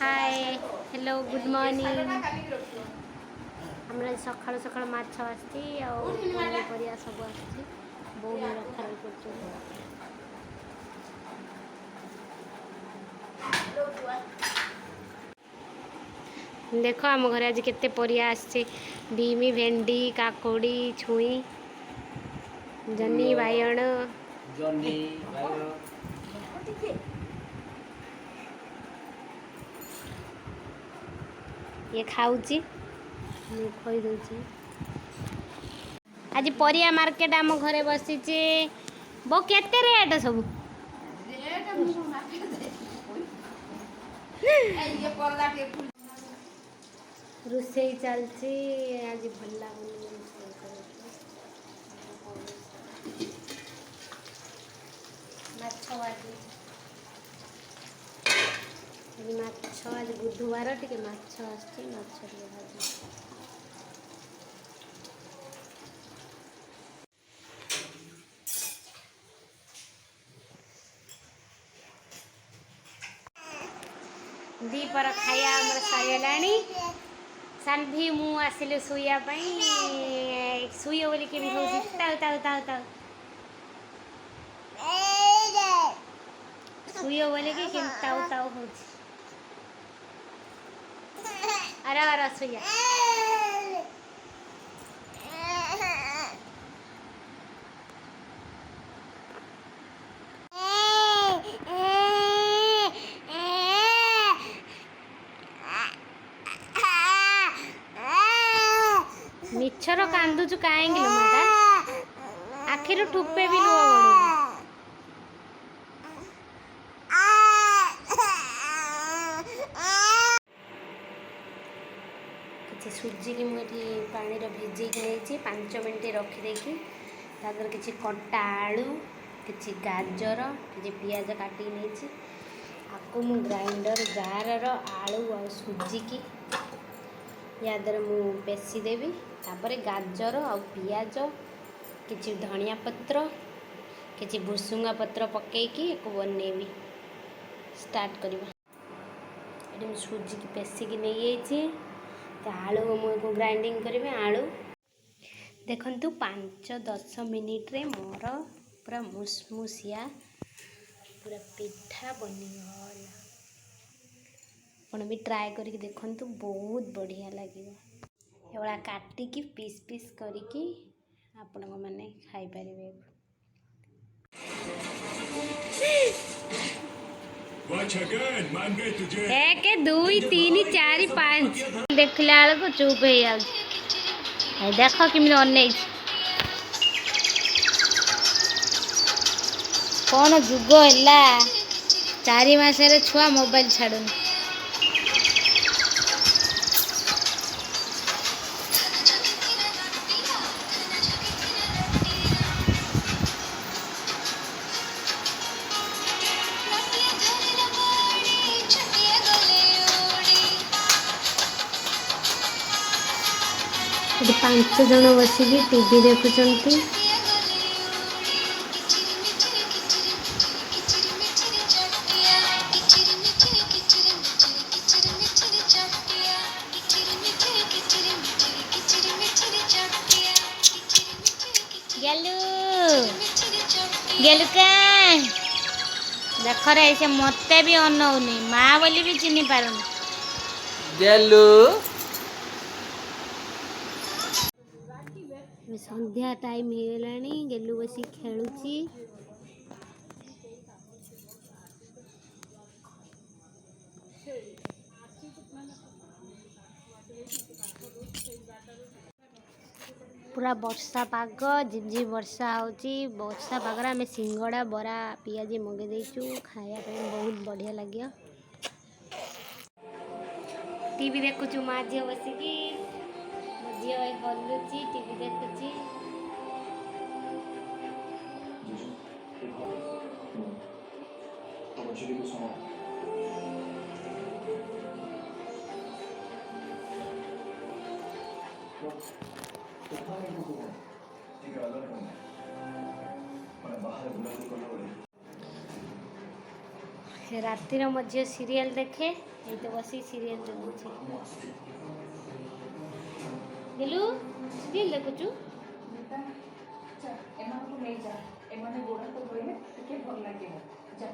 Hi hello good morning हमरा सकाळ सकाळ माछ आसती और पनीपरिया सब आसती बो रखा रही कर देख आम घर आज केते परिया आसছে बीमी भेंडी काकोड़ी छुई जन्नी बायण ये खाऊची खोई दूची आज परिया मार्केट आम घरे बसीचे बो केते रेट सब रोसई चलती आज भल लगुनि माछ आज बुधवार टे माछ आसती भाजी दीपर खाया सारी सानभी मु आसिलु शुया शुय बोली के ताऊ ताऊ ताऊ ताऊ शुय बोले कि ताऊ ताऊ हो अरे अरे शुया मिछर कांदुचु कहीं माता आखिर ठुपे भी लुह कि सुजी की मुझे पानी भिजे नहीं 5 मिनट रखिदेकी किसी कटा आलू कि गाजर कि पियाज काटिक नहीं आपको मु ग्राइंडर जार आलू और सुजी की या द्वारा मु पेसी देवी तापर गाजर आ पियाज किसी धनिया पत्र किसी भुसुंगा पत्र पकईकी बनैबी स्टार्ट करवा ये सुजी की पेसिकी नहीं आलू मुझे ग्राइंडिंग करेंगे आलू देखंतु 5-10 मिनिट रे मोर पूरा मुसमुसिया पूरा पिठा बनीगला आप भी ट्राए करके देखंतु बहुत बढ़िया लगे एवं काटिकी पीस पीस करके आपण मैंने खाई पारे 1 2 3 4 5 देखला बेलू चुप हो देख कि अन कौन जुग है 4 मासरे छुआ मोबाइल छाड़ू ये 5 जन बसिकी टीवी देखुंट गेलु देख रे से मत भी अनौनी माँ बोली भी चिन्ह पारुनी गेलु संध्या टाइम हो गेलु बसी खेलुची पूरा वर्षा पाग झिमझिम वर्षा होची वर्षा पाग आम सिंगड़ा बरा पियाजी मगे देचु खाया बहुत बढ़िया लगे टीवी देखुचु माँ झील बसिकी झी हलुची टीवी देखुची रातिर मध्य सीरियल देखे এই তো বসি সিরিয়াল দেখুছি। গেলু সিরিয়াল দেখুଛୁ? ଏମାନଙ୍କୁ ନେଇଯା, ଏମାନେ ଗୋଡ଼ ହାତ ଧୋଇଲେ ଟିକେ ଭଲ ଲାଗିବ। ଯା।